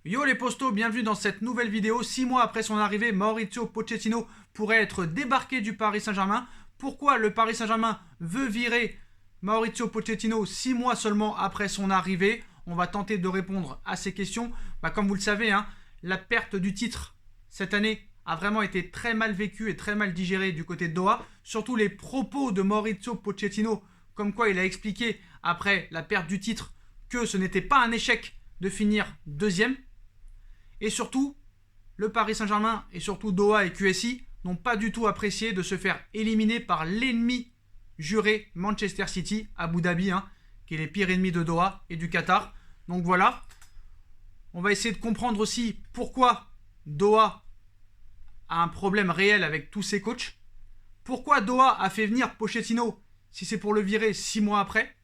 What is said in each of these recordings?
Yo les postos, bienvenue dans cette nouvelle vidéo. 6 mois après son arrivée, Mauricio Pochettino pourrait être débarqué du Paris Saint-Germain. Pourquoi le Paris Saint-Germain veut virer Mauricio Pochettino 6 mois seulement après son arrivée? On va tenter de répondre à ces questions. Comme vous le savez, la perte du titre cette année a vraiment été très mal vécue et très mal digérée du côté de Doha. Surtout les propos de Mauricio Pochettino, comme quoi il a expliqué après la perte du titre que ce n'était pas un échec de finir deuxième. Et surtout, le Paris Saint-Germain et surtout Doha et QSI n'ont pas du tout apprécié de se faire éliminer par l'ennemi juré Manchester City, Abu Dhabi, qui est les pires ennemis de Doha et du Qatar. Donc voilà, on va essayer de comprendre aussi pourquoi Doha a un problème réel avec tous ses coachs. Pourquoi Doha a fait venir Pochettino si c'est pour le virer 6 mois après.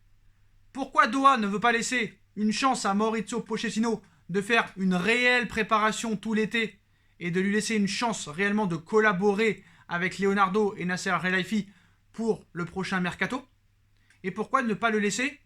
Pourquoi Doha ne veut pas laisser une chance à Mauricio Pochettino de faire une réelle préparation tout l'été et de lui laisser une chance réellement de collaborer avec Leonardo et Nasser Al-Khelaifi pour le prochain mercato. Et pourquoi ne pas le laisser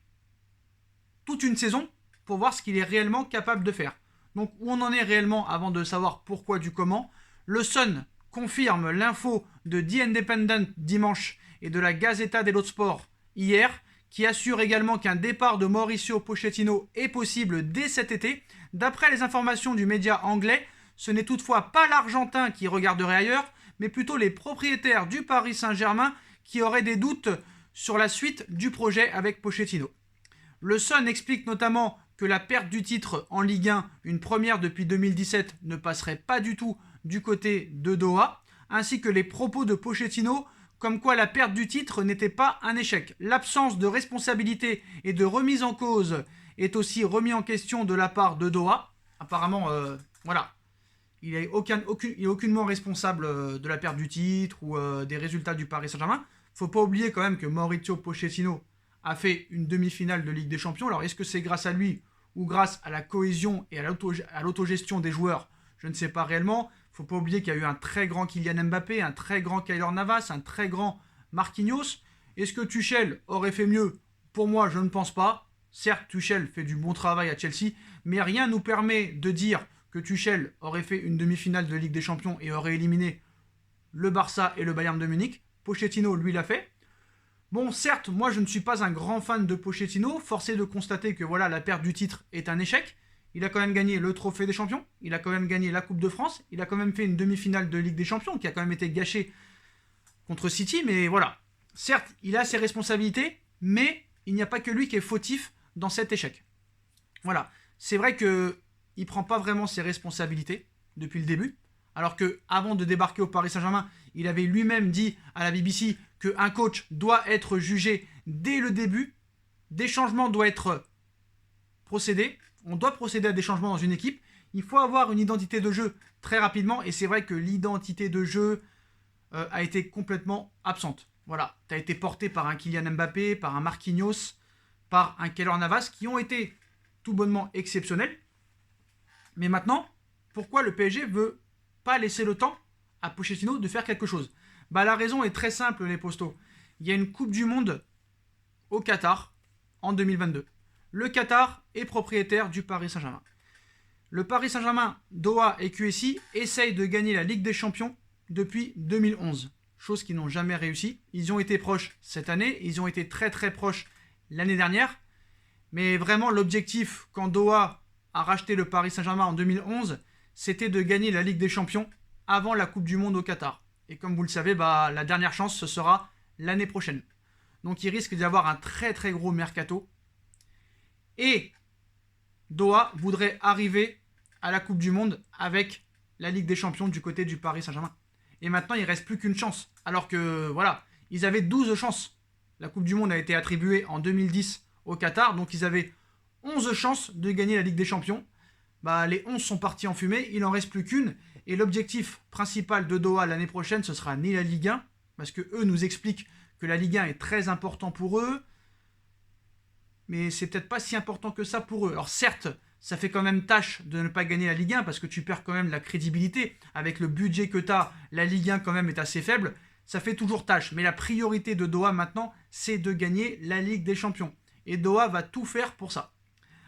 toute une saison pour voir ce qu'il est réellement capable de faire. Donc où on en est réellement avant de savoir pourquoi du comment. Le Sun confirme l'info de The Independent dimanche et de la Gazzetta dello Sport hier, qui assure également qu'un départ de Mauricio Pochettino est possible dès cet été. D'après les informations du média anglais, ce n'est toutefois pas l'Argentin qui regarderait ailleurs, mais plutôt les propriétaires du Paris Saint-Germain qui auraient des doutes sur la suite du projet avec Pochettino. Le Sun explique notamment que la perte du titre en Ligue 1, une première depuis 2017, ne passerait pas du tout du côté de Doha, ainsi que les propos de Pochettino comme quoi la perte du titre n'était pas un échec. L'absence de responsabilité et de remise en cause est aussi remis en question de la part de Doha. Apparemment, voilà, il est aucunement responsable de la perte du titre ou des résultats du Paris Saint-Germain. Il ne faut pas oublier quand même que Mauricio Pochettino a fait une demi-finale de Ligue des Champions. Alors est-ce que c'est grâce à lui ou grâce à la cohésion et à l'autogestion des joueurs? Je ne sais pas réellement. Il ne faut pas oublier qu'il y a eu un très grand Kylian Mbappé, un très grand Keylor Navas, un très grand Marquinhos. Est-ce que Tuchel aurait fait mieux? Pour moi, je ne pense pas. Certes, Tuchel fait du bon travail à Chelsea, mais rien ne nous permet de dire que Tuchel aurait fait une demi-finale de Ligue des Champions et aurait éliminé le Barça et le Bayern de Munich. Pochettino, lui, l'a fait. Bon, certes, moi, je ne suis pas un grand fan de Pochettino. Forcé de constater que voilà, la perte du titre est un échec. Il a quand même gagné le trophée des champions, il a quand même gagné la Coupe de France, il a quand même fait une demi-finale de Ligue des Champions qui a quand même été gâchée contre City, mais voilà. Certes, il a ses responsabilités, mais il n'y a pas que lui qui est fautif dans cet échec. Voilà. C'est vrai qu'il ne prend pas vraiment ses responsabilités depuis le début, alors qu'avant de débarquer au Paris Saint-Germain, il avait lui-même dit à la BBC qu'un coach doit être jugé dès le début, des changements doivent être procédés. On doit procéder à des changements dans une équipe. Il faut avoir une identité de jeu très rapidement. Et c'est vrai que l'identité de jeu a été complètement absente. Voilà, tu as été porté par un Kylian Mbappé, par un Marquinhos, par un Keylor Navas, qui ont été tout bonnement exceptionnels. Mais maintenant, pourquoi le PSG veut pas laisser le temps à Pochettino de faire quelque chose? La raison est très simple, les postos. Il y a une Coupe du Monde au Qatar en 2022. Le Qatar est propriétaire du Paris Saint-Germain. Le Paris Saint-Germain, Doha et QSI essayent de gagner la Ligue des Champions depuis 2011. Chose qu'ils n'ont jamais réussi. Ils ont été proches cette année, ils ont été très très proches l'année dernière. Mais vraiment, l'objectif, quand Doha a racheté le Paris Saint-Germain en 2011, c'était de gagner la Ligue des Champions avant la Coupe du Monde au Qatar. Et comme vous le savez, la dernière chance, ce sera l'année prochaine. Donc il risque d'y avoir un très très gros mercato. Et Doha voudrait arriver à la Coupe du Monde avec la Ligue des Champions du côté du Paris Saint-Germain. Et maintenant, il ne reste plus qu'une chance. Alors que, voilà, ils avaient 12 chances. La Coupe du Monde a été attribuée en 2010 au Qatar, donc ils avaient 11 chances de gagner la Ligue des Champions. Les 11 sont partis en fumée, il n'en reste plus qu'une. Et l'objectif principal de Doha l'année prochaine, ce sera ni la Ligue 1, parce qu'eux nous expliquent que la Ligue 1 est très important pour eux, mais c'est peut-être pas si important que ça pour eux. Alors certes, ça fait quand même tâche de ne pas gagner la Ligue 1 parce que tu perds quand même la crédibilité. Avec le budget que tu as, la Ligue 1 quand même est assez faible. Ça fait toujours tâche. Mais la priorité de Doha maintenant, c'est de gagner la Ligue des Champions. Et Doha va tout faire pour ça.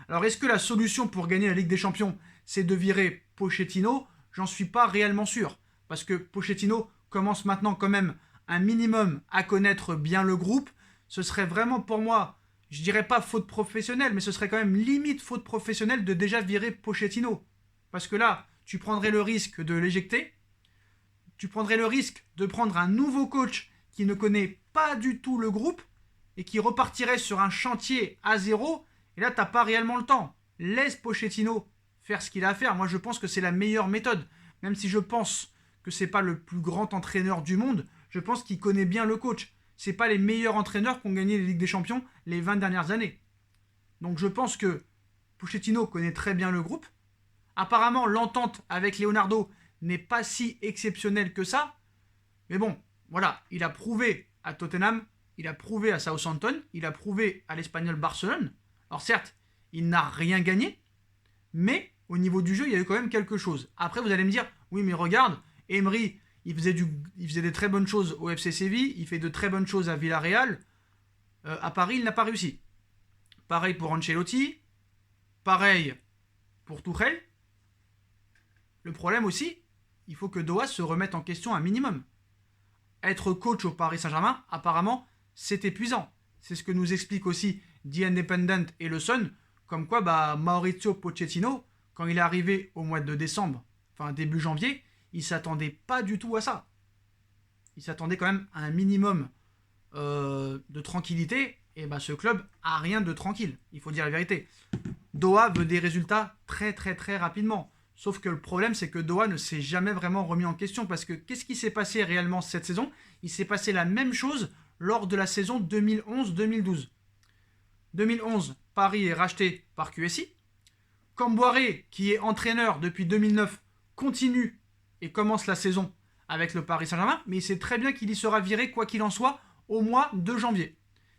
Alors est-ce que la solution pour gagner la Ligue des Champions, c'est de virer Pochettino? J'en suis pas réellement sûr. Parce que Pochettino commence maintenant quand même un minimum à connaître bien le groupe. Ce serait vraiment pour moi, je dirais pas faute professionnelle, mais ce serait quand même limite faute professionnelle de déjà virer Pochettino. Parce que là, tu prendrais le risque de l'éjecter, tu prendrais le risque de prendre un nouveau coach qui ne connaît pas du tout le groupe et qui repartirait sur un chantier à zéro, et là, tu n'as pas réellement le temps. Laisse Pochettino faire ce qu'il a à faire. Moi, je pense que c'est la meilleure méthode. Même si je pense que ce n'est pas le plus grand entraîneur du monde, je pense qu'il connaît bien le coach. Ce n'est pas les meilleurs entraîneurs qui ont gagné les Ligues des Champions les 20 dernières années. Donc je pense que Pochettino connaît très bien le groupe. Apparemment, l'entente avec Leonardo n'est pas si exceptionnelle que ça. Mais bon, voilà, il a prouvé à Tottenham, il a prouvé à Southampton, il a prouvé à l'Espagnol Barcelone. Alors certes, il n'a rien gagné, mais au niveau du jeu, il y a eu quand même quelque chose. Après, vous allez me dire, oui, mais regarde, Emery, il faisait des très bonnes choses au FC Séville, il fait de très bonnes choses à Villarreal. À Paris, il n'a pas réussi. Pareil pour Ancelotti, pareil pour Tuchel. Le problème aussi, il faut que Doha se remette en question un minimum. Être coach au Paris Saint-Germain, apparemment, c'est épuisant. C'est ce que nous explique aussi The Independent et le Sun, comme quoi Mauricio Pochettino, quand il est arrivé au mois de décembre, enfin début janvier, il ne s'attendait pas du tout à ça. Il s'attendait quand même à un minimum de tranquillité, et ce club a rien de tranquille, il faut dire la vérité. Doha veut des résultats très très très rapidement. Sauf que le problème, c'est que Doha ne s'est jamais vraiment remis en question, parce que qu'est-ce qui s'est passé réellement cette saison? Il s'est passé la même chose lors de la saison 2011-2012. 2011, Paris est racheté par QSI. Camboiré, qui est entraîneur depuis 2009, continue et commence la saison avec le Paris Saint-Germain, mais il sait très bien qu'il y sera viré, quoi qu'il en soit, au mois de janvier.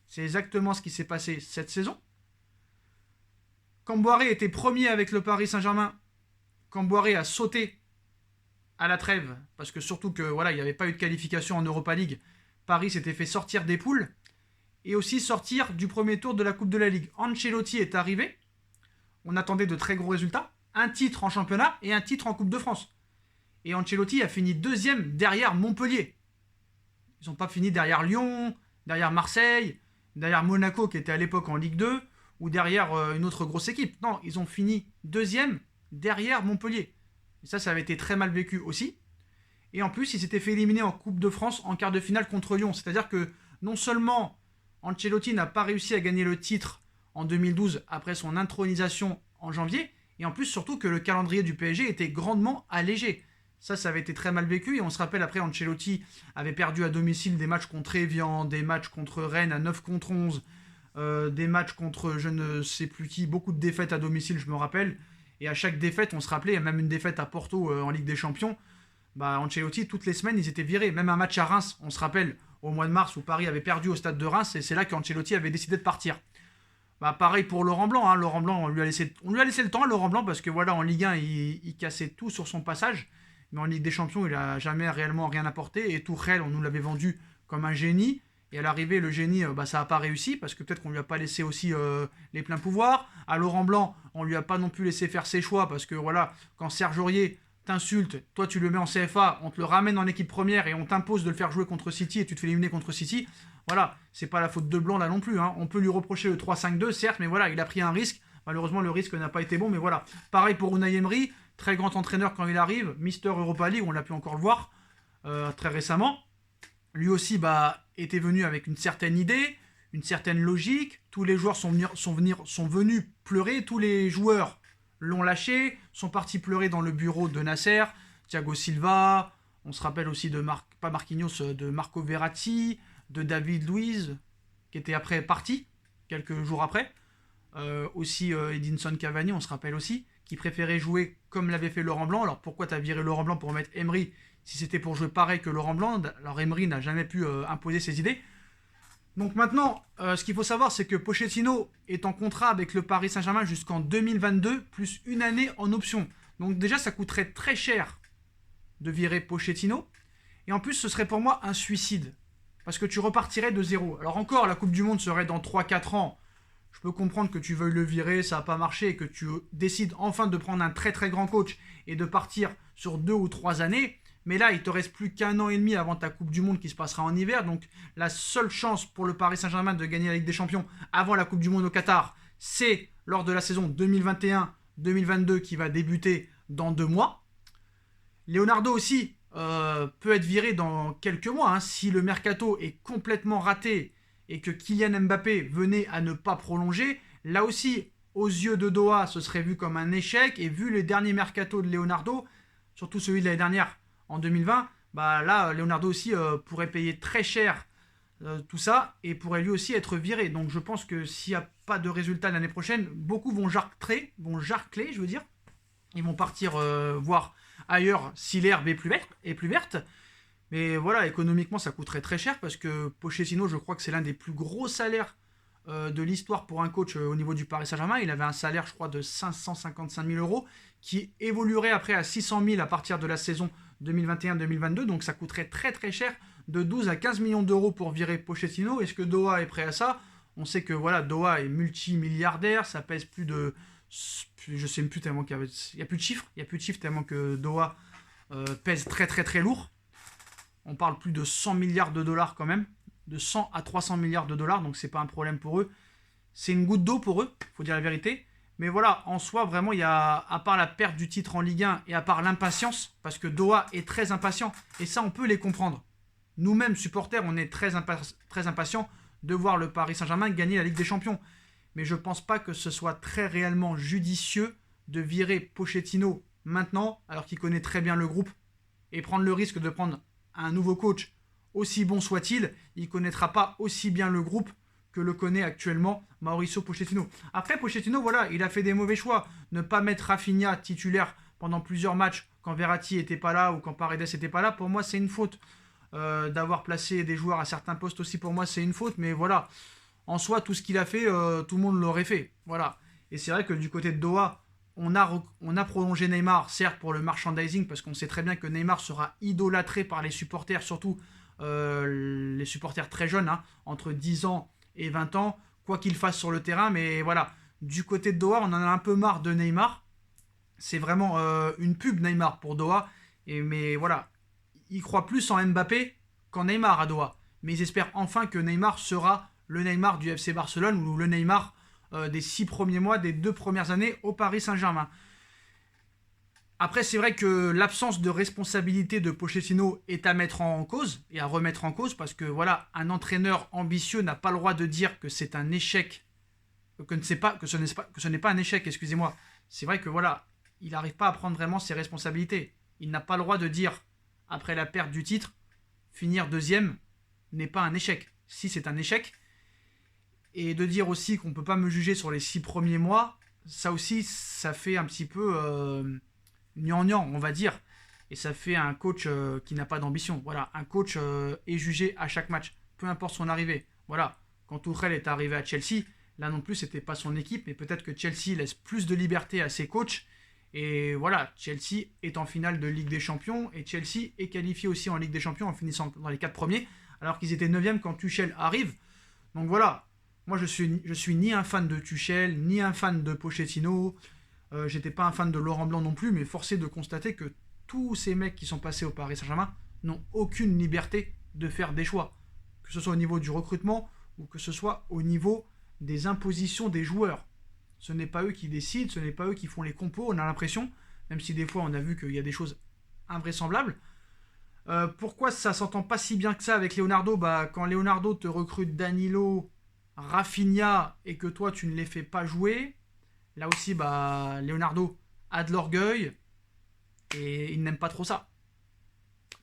C'est exactement ce qui s'est passé cette saison. Camboiré était premier avec le Paris Saint-Germain. Camboiré a sauté à la trêve, parce que surtout que il n'y avait pas eu de qualification en Europa League. Paris s'était fait sortir des poules et aussi sortir du premier tour de la Coupe de la Ligue. Ancelotti est arrivé. On attendait de très gros résultats. Un titre en championnat et un titre en Coupe de France. Et Ancelotti a fini deuxième derrière Montpellier. Ils n'ont pas fini derrière Lyon, derrière Marseille, derrière Monaco qui était à l'époque en Ligue 2 ou derrière une autre grosse équipe. Non, ils ont fini deuxième derrière Montpellier. Et ça avait été très mal vécu aussi. Et en plus, ils s'étaient fait éliminer en Coupe de France en quart de finale contre Lyon. C'est-à-dire que non seulement Ancelotti n'a pas réussi à gagner le titre en 2012 après son intronisation en janvier, et en plus surtout que le calendrier du PSG était grandement allégé. Ça avait été très mal vécu, et on se rappelle après, Ancelotti avait perdu à domicile des matchs contre Evian, des matchs contre Rennes à 9 contre 11, des matchs contre je ne sais plus qui, beaucoup de défaites à domicile, je me rappelle. Et à chaque défaite, on se rappelait, il y a même une défaite à Porto en Ligue des Champions, Ancelotti, toutes les semaines, ils étaient virés. Même un match à Reims, on se rappelle, au mois de mars, où Paris avait perdu au stade de Reims, et c'est là qu'Ancelotti avait décidé de partir. Pareil pour Laurent Blanc. Laurent Blanc, on lui a laissé le temps à Laurent Blanc, parce que en Ligue 1, il cassait tout sur son passage. Mais en Ligue des Champions, il n'a jamais réellement rien apporté. Et Tuchel, on nous l'avait vendu comme un génie. Et à l'arrivée, le génie, ça n'a pas réussi, parce que peut-être qu'on ne lui a pas laissé aussi les pleins pouvoirs. À Laurent Blanc, on ne lui a pas non plus laissé faire ses choix, parce que quand Serge Aurier t'insulte, toi tu le mets en CFA, on te le ramène en équipe première et on t'impose de le faire jouer contre City et tu te fais éliminer contre City. C'est pas la faute de Blanc là non plus. On peut lui reprocher le 3-5-2, certes, mais il a pris un risque. Malheureusement, le risque n'a pas été bon, mais voilà. Pareil pour Unai Emery, très grand entraîneur quand il arrive, Mister Europa League, on l'a pu encore le voir très récemment. Lui aussi était venu avec une certaine idée, une certaine logique. Tous les joueurs sont venus pleurer, tous les joueurs l'ont lâché, sont partis pleurer dans le bureau de Nasser, Thiago Silva, on se rappelle aussi de de Marco Verratti, de David Luiz, qui était après parti, quelques jours après. Aussi Edinson Cavani, on se rappelle aussi, qui préférait jouer comme l'avait fait Laurent Blanc. Alors pourquoi t'as viré Laurent Blanc pour mettre Emery si c'était pour jouer pareil que Laurent Blanc? Alors Emery n'a jamais pu imposer ses idées. Donc maintenant, ce qu'il faut savoir, c'est que Pochettino est en contrat avec le Paris Saint-Germain jusqu'en 2022, plus une année en option. Donc déjà, ça coûterait très cher de virer Pochettino. Et en plus, ce serait pour moi un suicide. Parce que tu repartirais de zéro. Alors encore, la Coupe du Monde serait dans 3-4 ans. Je peux comprendre que tu veuilles le virer, ça n'a pas marché, et que tu décides enfin de prendre un très très grand coach et de partir sur 2 ou 3 années. Mais là, il te reste plus qu'1 an et demi avant ta Coupe du Monde qui se passera en hiver. Donc la seule chance pour le Paris Saint-Germain de gagner la Ligue des Champions avant la Coupe du Monde au Qatar, c'est lors de la saison 2021-2022 qui va débuter dans 2 mois. Leonardo aussi peut être viré dans quelques mois, hein, si le mercato est complètement raté et que Kylian Mbappé venait à ne pas prolonger. Là aussi, aux yeux de Doha, ce serait vu comme un échec. Et vu les derniers mercato de Leonardo, surtout celui de l'année dernière en 2020, bah là, Leonardo aussi pourrait payer très cher tout ça et pourrait lui aussi être viré. Donc je pense que s'il n'y a pas de résultat l'année prochaine, beaucoup vont jarcler, je veux dire. Ils vont partir voir ailleurs si l'herbe est plus verte. Mais voilà, économiquement, ça coûterait très cher parce que Pochettino, je crois que c'est l'un des plus gros salaires de l'histoire pour un coach au niveau du Paris Saint-Germain. Il avait un salaire, je crois, de 555 000 euros qui évoluerait après à 600 000 à partir de la saison 2021-2022. Donc ça coûterait très très cher, de 12 à 15 millions d'euros pour virer Pochettino. Est-ce que Doha est prêt à ça? On sait que voilà, Doha est multimilliardaire, ça pèse plus de... Je sais plus tellement qu'il y a plus de chiffres. Il y a plus de chiffres tellement que Doha pèse très très très lourd. On parle plus de 100 milliards de dollars quand même, de 100 à 300 milliards de dollars, donc c'est pas un problème pour eux. C'est une goutte d'eau pour eux, faut dire la vérité. Mais voilà, en soi, vraiment, il y a, à part la perte du titre en Ligue 1 et à part l'impatience, parce que Doha est très impatient, et ça, on peut les comprendre. Nous-mêmes, supporters, on est très impatients de voir le Paris Saint-Germain gagner la Ligue des Champions. Mais je pense pas que ce soit très réellement judicieux de virer Pochettino maintenant, alors qu'il connaît très bien le groupe, et prendre le risque de prendre un nouveau coach, aussi bon soit-il, il ne connaîtra pas aussi bien le groupe que le connaît actuellement Mauricio Pochettino. Après, Pochettino, voilà, il a fait des mauvais choix. Ne pas mettre Rafinha titulaire pendant plusieurs matchs quand Verratti n'était pas là ou quand Paredes n'était pas là, pour moi, c'est une faute. D'avoir placé des joueurs à certains postes aussi, pour moi, c'est une faute. Mais voilà, en soi, tout ce qu'il a fait, tout le monde l'aurait fait. Voilà. Et c'est vrai que du côté de Doha, on a prolongé Neymar, certes pour le merchandising, parce qu'on sait très bien que Neymar sera idolâtré par les supporters, surtout les supporters très jeunes, hein, entre 10 ans et 20 ans, quoi qu'il fasse sur le terrain. Mais voilà, du côté de Doha, on en a un peu marre de Neymar. C'est vraiment une pub Neymar pour Doha. Mais voilà, ils croient plus en Mbappé qu'en Neymar à Doha. Mais ils espèrent enfin que Neymar sera le Neymar du FC Barcelone ou le Neymar des 6 premiers mois, des 2 premières années au Paris Saint-Germain. Après, c'est vrai que l'absence de responsabilité de Pochettino est à mettre en cause et à remettre en cause parce que voilà, un entraîneur ambitieux n'a pas le droit de dire que c'est un échec, que ce n'est pas un échec, excusez-moi. C'est vrai que voilà, il n'arrive pas à prendre vraiment ses responsabilités. Il n'a pas le droit de dire, après la perte du titre, finir deuxième n'est pas un échec. Si, c'est un échec. Et de dire aussi qu'on ne peut pas me juger sur les 6 premiers mois, ça aussi, ça fait un petit peu gnangnan, on va dire. Et ça fait un coach qui n'a pas d'ambition. Voilà, un coach est jugé à chaque match, peu importe son arrivée. Voilà, quand Tuchel est arrivé à Chelsea, là non plus, c'était pas son équipe, mais peut-être que Chelsea laisse plus de liberté à ses coachs. Et voilà, Chelsea est en finale de Ligue des Champions, et Chelsea est qualifié aussi en Ligue des Champions en finissant dans les 4 premiers, alors qu'ils étaient 9e quand Tuchel arrive. Donc voilà. Moi, je suis ni un fan de Tuchel, ni un fan de Pochettino. J'étais pas un fan de Laurent Blanc non plus, mais forcé de constater que tous ces mecs qui sont passés au Paris Saint-Germain n'ont aucune liberté de faire des choix. Que ce soit au niveau du recrutement ou que ce soit au niveau des impositions des joueurs. Ce n'est pas eux qui décident, ce n'est pas eux qui font les compos, on a l'impression, même si des fois on a vu qu'il y a des choses invraisemblables. Pourquoi ça s'entend pas si bien que ça avec Leonardo? Quand Leonardo te recrute Danilo, Rafinha et que toi tu ne les fais pas jouer, là aussi Leonardo a de l'orgueil et il n'aime pas trop ça.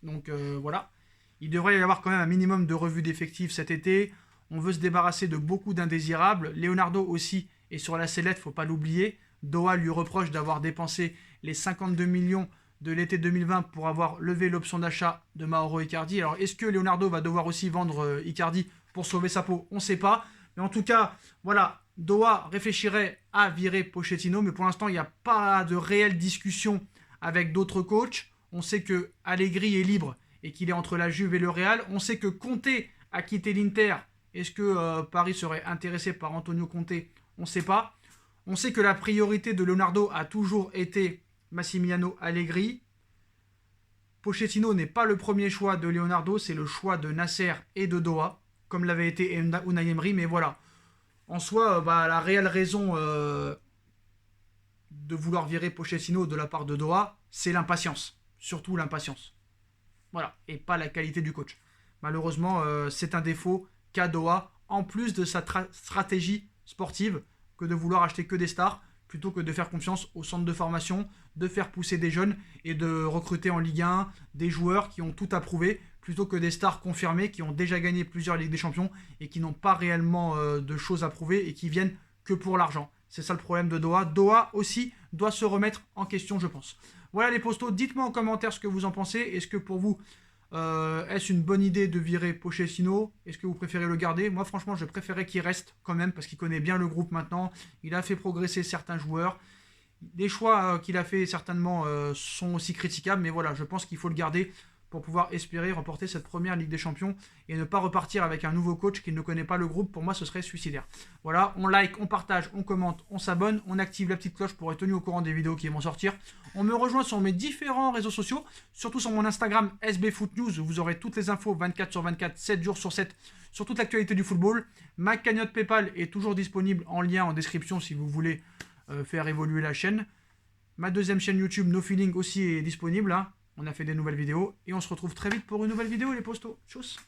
Donc voilà, il devrait y avoir quand même un minimum de revue d'effectifs cet été. On veut se débarrasser de beaucoup d'indésirables. Leonardo aussi est sur la sellette, faut pas l'oublier. Doha lui reproche d'avoir dépensé les 52 millions de l'été 2020 pour avoir levé l'option d'achat de Mauro Icardi. Alors est-ce que Leonardo va devoir aussi vendre Icardi pour sauver sa peau? On ne sait pas. Mais en tout cas, voilà, Doha réfléchirait à virer Pochettino, mais pour l'instant, il n'y a pas de réelle discussion avec d'autres coachs. On sait que Allegri est libre et qu'il est entre la Juve et le Real. On sait que Conte a quitté l'Inter. Est-ce que Paris serait intéressé par Antonio Conte? On ne sait pas. On sait que la priorité de Leonardo a toujours été Massimiliano Allegri. Pochettino n'est pas le premier choix de Leonardo, c'est le choix de Nasser et de Doha, comme l'avait été Unai Emery, mais voilà. En soi, la réelle raison de vouloir virer Pochettino de la part de Doha, c'est l'impatience. Surtout l'impatience. Voilà, et pas la qualité du coach. Malheureusement, c'est un défaut qu'a Doha, en plus de sa stratégie sportive, que de vouloir acheter que des stars, plutôt que de faire confiance au centre de formation, de faire pousser des jeunes et de recruter en Ligue 1 des joueurs qui ont tout à prouver, plutôt que des stars confirmées qui ont déjà gagné plusieurs Ligues des Champions et qui n'ont pas réellement de choses à prouver et qui viennent que pour l'argent. C'est ça le problème de Doha. Doha aussi doit se remettre en question, je pense. Voilà les postos, dites-moi en commentaire ce que vous en pensez. Est-ce que pour vous, est-ce une bonne idée de virer Pochettino? Est-ce que vous préférez le garder? Moi franchement je préférais qu'il reste quand même parce qu'il connaît bien le groupe maintenant. Il a fait progresser certains joueurs. Les choix qu'il a fait certainement sont aussi critiquables, mais voilà, je pense qu'il faut le garder pour pouvoir espérer remporter cette première Ligue des Champions et ne pas repartir avec un nouveau coach qui ne connaît pas le groupe. Pour moi, ce serait suicidaire. Voilà, on like, on partage, on commente, on s'abonne, on active la petite cloche pour être tenu au courant des vidéos qui vont sortir. On me rejoint sur mes différents réseaux sociaux, surtout sur mon Instagram SBFootNews, où vous aurez toutes les infos 24 sur 24, 7 jours sur 7, sur toute l'actualité du football. Ma cagnotte PayPal est toujours disponible en lien en description si vous voulez faire évoluer la chaîne. Ma deuxième chaîne YouTube, No Feeling, aussi est disponible. Hein. On a fait des nouvelles vidéos et on se retrouve très vite pour une nouvelle vidéo, les postos. Tchuss.